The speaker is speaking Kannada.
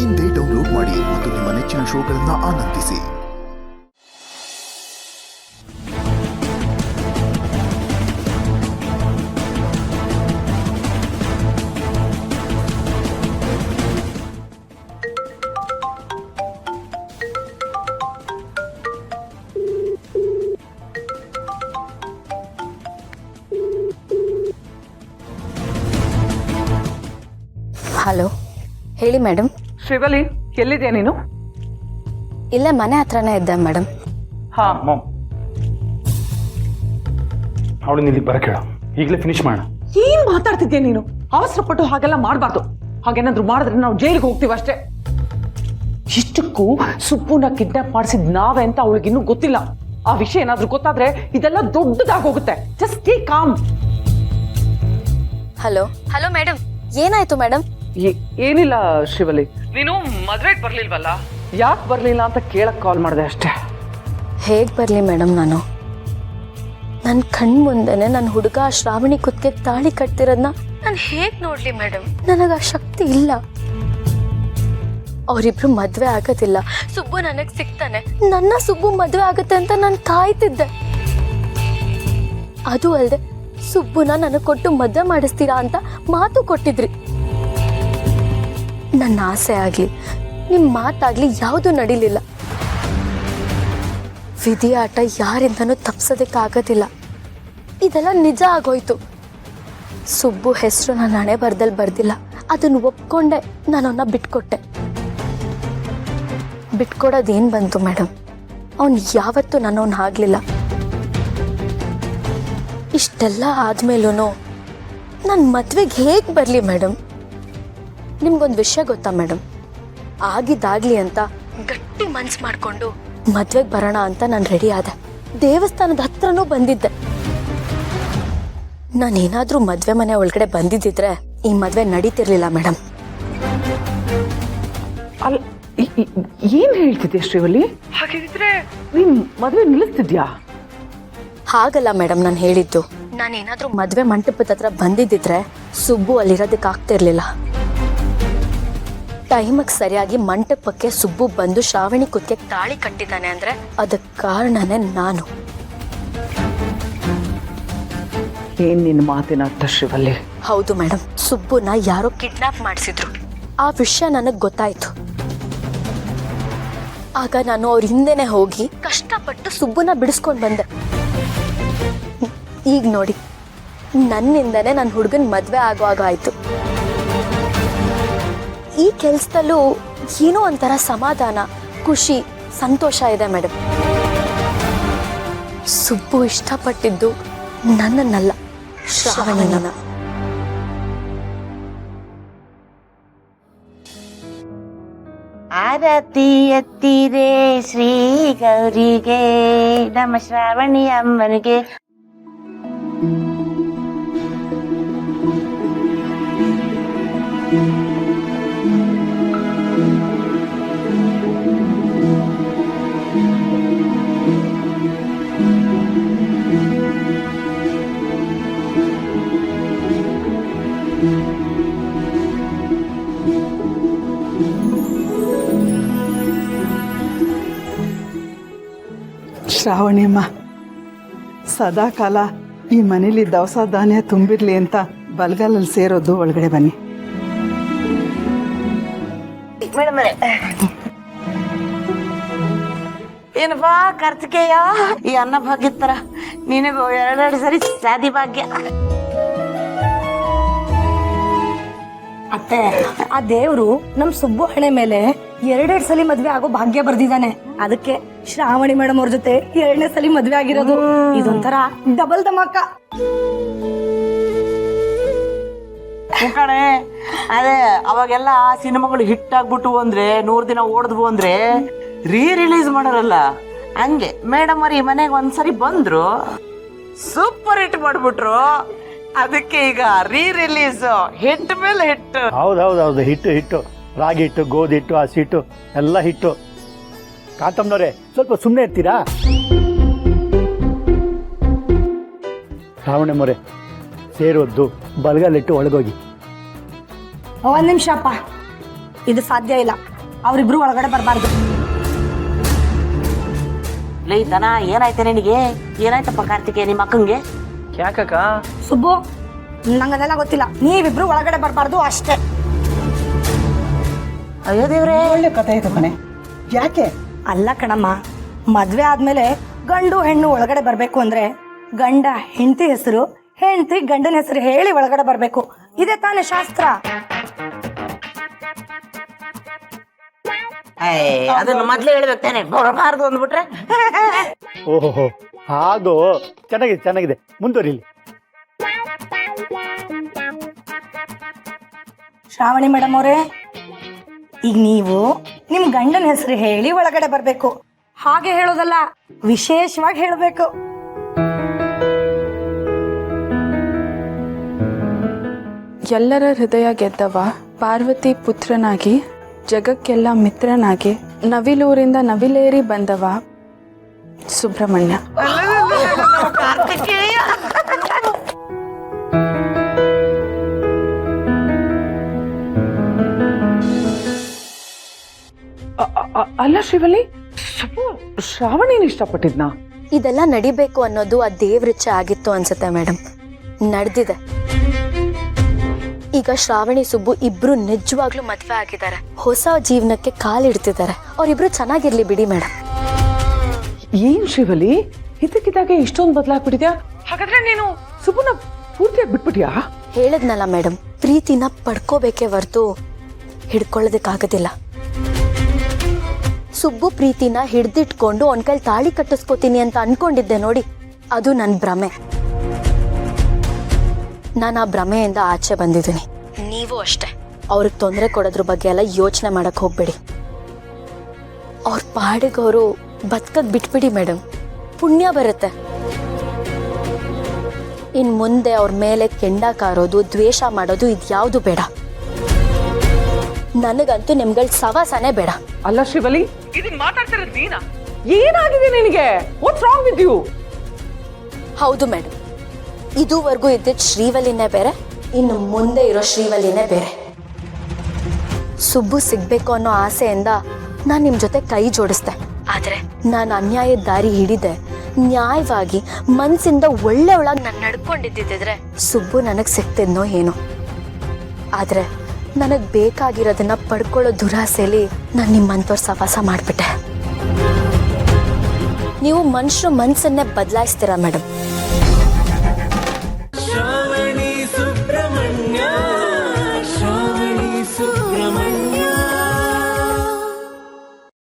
ಇಂದೇ ಡೌನ್ಲೋಡ್ ಮಾಡಿ ಮತ್ತು ನಿಮ್ಮ ನೆಚ್ಚಿನ ಶೋಗಳನ್ನು ಆನಂದಿಸಿ. ಹಲೋ, ಹೇಳಿ ಮೇಡಮ್. ಶ್ರೀವಲಿ, ಎಲ್ಲಿದೆಯಾ ನೀನು? ಇಲ್ಲೇ ಮನೆ ಹತ್ರನೇ ಇದ್ದೆ ಮೇಡಮ್. ಹಾ ಮಾಮ್, ಅವಳು ಇಲ್ಲಿ ಬರಕ್ಕೆ ಹೇಳು, ಈಗಲೇ ಫಿನಿಶ್ ಮಾಡೋಣ. ಏನ್ ಮಾತಾಡ್ತಿದ್ಯಾ ನೀನು? ಅವಸರಪಟ್ಟು ಹಾಗೆಲ್ಲ ಮಾಡಬಾರ್ದು. ಹಾಗೇನಾದ್ರೂ ಮಾಡಿದ್ರೆ ನಾವು ಜೈಲಿಗೆ ಹೋಗ್ತೀವಿ ಅಷ್ಟೇ. ಇಷ್ಟಕ್ಕೂ ಸುಬ್ಬುನ ಕಿಡ್ನಾಪ್ ಮಾಡಿಸಿದ್ ನಾವೇ ಅಂತ ಅವಳಿಗಿನ್ನೂ ಗೊತ್ತಿಲ್ಲ. ಆ ವಿಷಯ ಏನಾದ್ರೂ ಗೊತ್ತಾದ್ರೆ ಇದೆಲ್ಲ ದೊಡ್ಡದಾಗೋಗುತ್ತೆ. Just stay calm. Hello hello madam, ಏನಾಯ್ತು ಮೇಡಮ್? ಏನಿಲ್ಲ ಶ್ರೀವಲಿ, ನೀನು ಮದ್ವೆಗೆ ಬರ್ಲಿಲ್ವಲ್ಲ? ಯಾಕೆ ಬರ್ಲಿಲ್ಲ ಅಂತ ಕೇಳಕ್ ಕಾಲ್ ಮಾಡಿದೆ ಅಷ್ಟೇ. ಹೇಗ್ ಬರ್ಲಿ ಮೇಡಮ್? ನನ್ನ ಕಣ್ ಮುಂದೆನೆ ನನ್ನ ಹುಡುಗ ಶ್ರಾವಣಿ ಕುತ್ತಿಗೆ ತಾಳಿ ಕಟ್ತಿರೋದನ್ನ ನಾನು ಹೇಗ್ ನೋಡ್ಲಿ ಮೇಡಮ್? ನನಗ ಆ ಶಕ್ತಿ ಇಲ್ಲ. ಅವರಿಬ್ರು ಮದ್ವೆ ಆಗೋದಿಲ್ಲ, ಸುಬ್ಬು ನನಗ್ ಸಿಗ್ತಾನೆ, ನನ್ನ ಸುಬ್ಬು ಮದ್ವೆ ಆಗುತ್ತೆ ಅಂತ ನಾನು ಕಾಯ್ತಿದ್ದೆ. ಅದು ಅಲ್ಲದೆ ಸುಬ್ಬುನ ನನಗೆ ಕೊಟ್ಟು ಮದ್ವೆ ಮಾಡಿಸ್ತೀರಾ ಅಂತ ಮಾತು ಕೊಟ್ಟಿದ್ರಿ. ನನ್ನ ಆಸೆ ಆಗ್ಲಿ ನಿಮ್ಮ ಮಾತಾಗ್ಲಿ ಯಾವುದು ನಡೀಲಿಲ್ಲ. ವಿಧಿ ಆಟ ಯಾರಿಂದನೂ ತಪ್ಸೋದಕ್ಕಾಗೋದಿಲ್ಲ. ಇದೆಲ್ಲ ನಿಜ ಆಗೋಯ್ತು. ಸುಬ್ಬು ಹೆಸರು ನಾನು ಹಣೆ ಬರ್ದಲ್ಲಿ ಬರ್ದಿಲ್ಲ. ಅದನ್ನು ಒಪ್ಕೊಂಡೆ ನಾನು ಅವನ್ನ ಬಿಟ್ಕೊಟ್ಟೆ. ಬಿಟ್ಕೊಡೋದೇನು ಬಂತು ಮೇಡಮ್? ಅವನು ಯಾವತ್ತೂ ನನ್ನವನು ಆಗಲಿಲ್ಲ. ಇಷ್ಟೆಲ್ಲ ಆದ್ಮೇಲೂ ನನ್ನ ಮದ್ವೆಗೆ ಹೇಗೆ ಬರಲಿ ಮೇಡಮ್? ನಿಮ್ಗೊಂದು ವಿಷಯ ಗೊತ್ತಾ ಮೇಡಮ್? ಆಗಿದ್ದಾಗ್ಲಿ ಅಂತ ಗಟ್ಟಿ ಮನ್ಸು ಮಾಡಿಕೊಂಡು ಮದ್ವೆಗೆ ಬರೋಣ ಅಂತ ನಾನು ರೆಡಿ ಆದೆ. ದೇವಸ್ಥಾನದ ಹತ್ರನೂ ಬಂದಿದ್ದೆ. ನಾನೇನಾದ್ರೂ ಮದ್ವೆ ಮನೆ ಒಳಗಡೆ ಬಂದಿದ್ದಿದ್ರೆ ಈ ಮದ್ವೆ ನಡೀತಿರ್ಲಿಲ್ಲ ಮೇಡಮ್. ಅಲ್ಲ, ಏನ್ ಹೇಳ್ತಿದ್ಯಾ ಶ್ರೀವಲಿ? ಹಾಗಿದ್ರೆ ನೀನ್ ಮದ್ವೆ ನಿಲ್ಲಿಸ್ತಿದ್ಯಾ? ಹಾಗಲ್ಲ ಮೇಡಮ್ ನಾನು ಹೇಳಿದ್ದು. ನಾನೇನಾದ್ರೂ ಮದ್ವೆ ಮಂಟಪದ ಹತ್ರ ಬಂದಿದ್ದಿದ್ರೆ ಸುಬ್ಬು ಅಲ್ಲಿರೋದಕ್ಕೆ ಆಗ್ತಿರ್ಲಿಲ್ಲ. ಟೈಮಿಗೆ ಸರಿಯಾಗಿ ಮಂಟಪಕ್ಕೆ ಸುಬ್ಬು ಬಂದು ಶ್ರಾವಣಿ ಕುತ್ತಿಗೆ ತಾಳಿ ಕಟ್ಟಿದ್ದಾನೆ ಅಂದ್ರೆ ಅದಕ್ಕೆ ಕಾರಣನೇ ನಾನು. ಏನ್ ನಿನ್ನ ಮಾತಿನ ಅರ್ಥ ಶ್ರೀವಲ್ಲಿ? ಹೌದು ಮೇಡಮ್, ಸುಬ್ಬುನ ಯಾರೋ ಕಿಡ್ನಾಪ್ ಮಾಡಿಸಿದ್ರು. ಆ ವಿಷಯ ನನಗೆ ಗೊತ್ತಾಯ್ತು. ಆಗ ನಾನು ಅವ್ರ ಹಿಂದೆನೆ ಹೋಗಿ ಕಷ್ಟಪಟ್ಟು ಸುಬ್ಬುನ ಬಿಡಿಸ್ಕೊಂಡು ಬಂದೆ. ಈಗ ನೋಡಿ, ನನ್ನಿಂದನೇ ನನ್ನ ಹುಡುಗನ ಮದ್ವೆ ಆಗುವಾಗ ಆಯ್ತು. ಈ ಕೆಲಸದಲ್ಲೂ ಏನೋ ಒಂಥರ ಸಮಾಧಾನ, ಖುಷಿ, ಸಂತೋಷ ಇದೆ ಮೇಡಮ್. ಸುಬ್ಬು ಇಷ್ಟಪಟ್ಟಿದ್ದು ನನ್ನನ್ನಲ್ಲ, ಶ್ರಾವಣಿನ. ಆರತಿ ಎತ್ತಿರೆ ಶ್ರೀ ಗೌರಿಗೆ, ನಮ್ಮ ಶ್ರಾವಣಿ ಅಮ್ಮನಿಗೆ. ಶ್ರಾವಣಿಯಮ್ಮ, ಸದಾ ಕಾಲ ಈ ಮನೇಲಿ ದವಸ ಧಾನ್ಯ ತುಂಬಿರ್ಲಿ ಅಂತ ಬಲ್ಗಾಲಲ್ಲಿ ಸೇರೋದು. ಒಳಗಡೆ ಬನ್ನಿ ಮೇಡಮ್. ಏನಪ್ಪಾ ಕಾರ್ತಿಕೇಯ, ಈ ಅನ್ನ ಭಾಗ್ಯದ ತರ ನಿನಗೂ ಎರಡೆರಡು ಸರಿ ಶಾದಿ ಭಾಗ್ಯ. ಅತ್ತೆ, ಆ ದೇವ್ರು ನಮ್ ಸುಬ್ಬು ಹಣೆ ಮೇಲೆ ಎರಡೆರಡು ಸಲ ಮದ್ವೆ ಆಗೋ ಭಾಗ್ಯ ಬರ್ದಿದ್ದಾನೆ. ಅದಕ್ಕೆ ಶ್ರಾವಣಿ ಮೇಡಮ್ ಅವ್ರ ಜೊತೆ 2ನೇ ಸಲ ಮದ್ವೆ ಆಗಿರೋದು. ಇದೊಂಥರ ಡಬಲ್ ಧಮಾಕ. ಕಣೆ, ಅದೇ ಅವಾಗೆಲ್ಲ ಸಿನಿಮಾಗಳು ಹಿಟ್ ಆಗ್ಬಿಟ್ಟು ಅಂದ್ರೆ 100 ದಿನ ಓಡಿದ್ವು ಅಂದ್ರೆ ರಿಲೀಸ್ ಮಾಡೋರಲ್ಲ, ಹಂಗೆ ಮೇಡಮ್ ಅವ್ರ ಈ ಮನೆಗೆ ಒಂದ್ಸರಿ ಬಂದ್ರು, ಸೂಪರ್ ಹಿಟ್ ಮಾಡ್ಬಿಟ್ರು. ಅದಕ್ಕೆ ಈಗ ರಿಲೀಸ್ ಹಿಟ್ ಮೇಲೆ ಹಿಟ್. ಹೌದೌದೌದು, ಹಿಟ್ಟು ರಾಗಿ ಹಿಟ್ಟು, ಗೋಧಿ ಹಿಟ್ಟು, ಹಸಿ ಹಿಟ್ಟು ಎಲ್ಲ ಹಿಟ್ಟು. ಕಾಂತಮ್ಮನವ್ರೆ, ಸ್ವಲ್ಪ ಸುಮ್ಮನೆ ಇರ್ತೀರಾ? ಶ್ರಾವಣಮ್ಮವ್ರೆ, ಸೇರೊದ್ದು ಬಲಗಾಲಿಟ್ಟು ಒಳಗೋಗಿ. ಒಂದ್ ನಿಮಿಷ ಅಪ್ಪ, ಇದು ಸಾಧ್ಯ ಇಲ್ಲ. ಅವ್ರಿಬ್ರು ಒಳಗಡೆ ಬರಬಾರ್ದು. ಲೇ ದನ, ಏನಾಯ್ತು ನಿನಗೆ? ಏನಾಯ್ತಪ್ಪ ಕಾರ್ತಿಕೇಯ ನಿಮ್ಮ ಅಕ್ಕಂಗೆ? ಯಾಕಕ್ಕ? ಸುಬ್ಬು, ನಂಗದೆಲ್ಲ ಗೊತ್ತಿಲ್ಲ. ನೀವಿಬ್ರು ಒಳಗಡೆ ಬರಬಾರ್ದು ಅಷ್ಟೇ. ಅಯ್ಯೋ ದೇವ್ರೇ, ಒಳ್ಳೆ ಕಥೆ ಇದೆ ಕಣೆ. ಯಾಕೆ? ಅಲ್ಲ ಕಣಮ್ಮ, ಮದ್ವೆ ಆದ್ಮೇಲೆ ಗಂಡು ಹೆಣ್ಣು ಒಳಗಡೆ ಬರ್ಬೇಕು ಅಂದ್ರೆ ಗಂಡ ಹೆಂಡತಿ ಹೆಸರು, ಹೆಂಡತಿ ಗಂಡನ ಹೆಸರು ಹೇಳಿ ಒಳಗಡೆ ಬರ್ಬೇಕು. ಇದೇ ತಾನೇ ಶಾಸ್ತ್ರ. ಅದನ್ನ ಮೊದ್ಲೇ ಹೇಳ್ಬೇಕು ತಾನೆ, ಬರಬಾರ್ದು ಅಂದ್ಬಿಟ್ರೆ. ಓಹೋ, ಅದು ಚೆನ್ನಾಗಿದೆ ಚೆನ್ನಾಗಿದೆ, ಮುಂದುವರಿಲಿ. ಶ್ರಾವಣಿ ಮೇಡಮ್ ಅವರೇ, ಈಗ ನೀವು ನಿಮ್ ಗಂಡನ ಹೆಸರು ಹೇಳಿ ಒಳಗಡೆ ಬರ್ಬೇಕು. ಹಾಗೆ ಹೇಳೋದಲ್ಲ, ವಿಶೇಷವಾಗಿ ಹೇಳಬೇಕು. ಎಲ್ಲರ ಹೃದಯ ಗೆದ್ದವ, ಪಾರ್ವತಿ ಪುತ್ರನಾಗಿ, ಜಗಕ್ಕೆಲ್ಲ ಮಿತ್ರನಾಗಿ, ನವಿಲೂರಿಂದ ನವಿಲೇರಿ ಬಂದವ ಸುಬ್ರಹ್ಮಣ್ಯ. ಅಲ್ಲ ಶ್ರೀವಲ್ಲಿ, ಶ್ರಾವಣಿನ ಇಷ್ಟಪಟ್ಟಿದ್ನಾ? ಇದೆಲ್ಲ ನಡಿಬೇಕು ಅನ್ನೋದು ಆ ದೇವ್ರಿಚ್ಛೆ ಆಗಿತ್ತು ಅನ್ಸುತ್ತೆ ಮೇಡಮ್. ನಡೆದಿದೆ. ಈಗ ಶ್ರಾವಣಿ ಸುಬ್ಬು ಇಬ್ರು ನಿಜವಾಗ್ಲೂ ಮದ್ವೆ ಆಗಿದ್ದಾರೆ, ಹೊಸ ಜೀವನಕ್ಕೆ ಕಾಲಿಡ್ತಿದ್ದಾರೆ. ಅವ್ರಿಬ್ರು ಚೆನ್ನಾಗಿರ್ಲಿ ಬಿಡಿ ಮೇಡಮ್. ಏನ್ ಶ್ರೀವಲ್ಲಿ, ಇದಕ್ಕಿದ್ದಾಗೆ ಇಷ್ಟೊಂದು ಬದಲಾಗ್ಬಿಟ್ಟಿದ್ಯಾ? ಹಾಗಾದ್ರೆ ನೀನು ಸುಬ್ಬುನ ಪೂರ್ತಿಯಾಗಿ ಬಿಟ್ಬಿಟ್ಯಾ? ಹೇಳದ್ನಲ್ಲ ಮೇಡಮ್, ಪ್ರೀತಿನ ಪಡ್ಕೋಬೇಕೇ ಹೊರ್ತು ಹಿಡ್ಕೊಳ್ಳೋದಕ್ಕಾಗೋದಿಲ್ಲ. ಸುಬ್ಬು ಪ್ರೀತಿನ ಹಿಡ್ದಿಟ್ಕೊಂಡು ಒಂದ್ ಕೈಲಿ ತಾಳಿ ಕಟ್ಟಿಸ್ಕೋತೀನಿ ಅಂತ ಅನ್ಕೊಂಡಿದ್ದೆ ನೋಡಿ, ಅದು ನನ್ನ ಭ್ರಮೆ. ನಾನು ಆ ಭ್ರಮೆಯಿಂದ ಆಚೆ ಬಂದಿದ್ದೀನಿ. ನೀವು ಅಷ್ಟೇ. ಅವ್ರಿಗೆ ತೊಂದರೆ ಕೊಡೋದ್ರ ಬಗ್ಗೆ ಎಲ್ಲ ಯೋಚನೆ ಮಾಡಕ್ ಹೋಗ್ಬೇಡಿ. ಅವ್ರ ಪಾಡಿಗವರು ಬದುಕಕ್ ಬಿಟ್ಬಿಡಿ ಮೇಡಮ್, ಪುಣ್ಯ ಬರುತ್ತೆ. ಇನ್ ಮುಂದೆ ಅವ್ರ ಮೇಲೆ ಕೆಂಡ ಕಾರೋದು, ದ್ವೇಷ ಮಾಡೋದು ಇದ್ಯಾವುದು ಬೇಡ. ನನಗಂತೂ ನಿಮ್ಗಳ ಸವಾಸನೆ ಬೇಡ. ಅಲ್ಲ ಶ್ರೀವಲ್ಲಿ, ಇದನ್ನ ಮಾತಾಡ್ತಿರೋದು ನೀನಾ? ಏನಾಗಿದೆ ನಿನಗೆ? What's wrong with you? ಹೌದು ಮೇಡಮ್, ಇದುವರೆಗೂ ಇದ್ದಿದ್ದ ಶ್ರೀವಲ್ಲಿನೇ ಬೇರೆ, ಇನ್ನು ಮುಂದೆ ಇರೋ ಶ್ರೀವಲ್ಲಿನೇ ಬೇರೆ. ಸುಬ್ಬು ಸಿಗ್ಬೇಕು ಅನ್ನೋ ಆಸೆಯಿಂದ ನಾನು ನಿಮ್ಮ ಜೊತೆ ಕೈ ಜೋಡಿಸ್ದೆ. ಆದರೆ ನಾನು ಅನ್ಯಾಯದ ದಾರಿ ಹಿಡಿದೆ, ನ್ಯಾಯವಾಗಿ ಮನಸ್ಸಿಂದ ಒಳ್ಳೆ ಒಳಗೆ ನಾನು ನಡ್ಕೊಂಡಿದ್ದಿದ್ರೆ ಸುಬ್ಬು ನನಗೆ ಸಿಗ್ತಿದ್ನೋ ಏನೋ. ಆದರೆ ನನಗೆ ಬೇಕಾಗಿರೋದನ್ನ ಪಡ್ಕೊಳ್ಳೋ ದುರಾಸೆಯಲ್ಲಿ ನಾನು ನಿಮ್ಮಂಥವ್ರ ಸವಾಸ ಮಾಡಿಬಿಟ್ಟೆ. ನೀವು ಮನುಷ್ಯರ ಮನಸ್ಸನ್ನೇ ಬದಲಾಯಿಸ್ತೀರಾ ಮೇಡಮ್.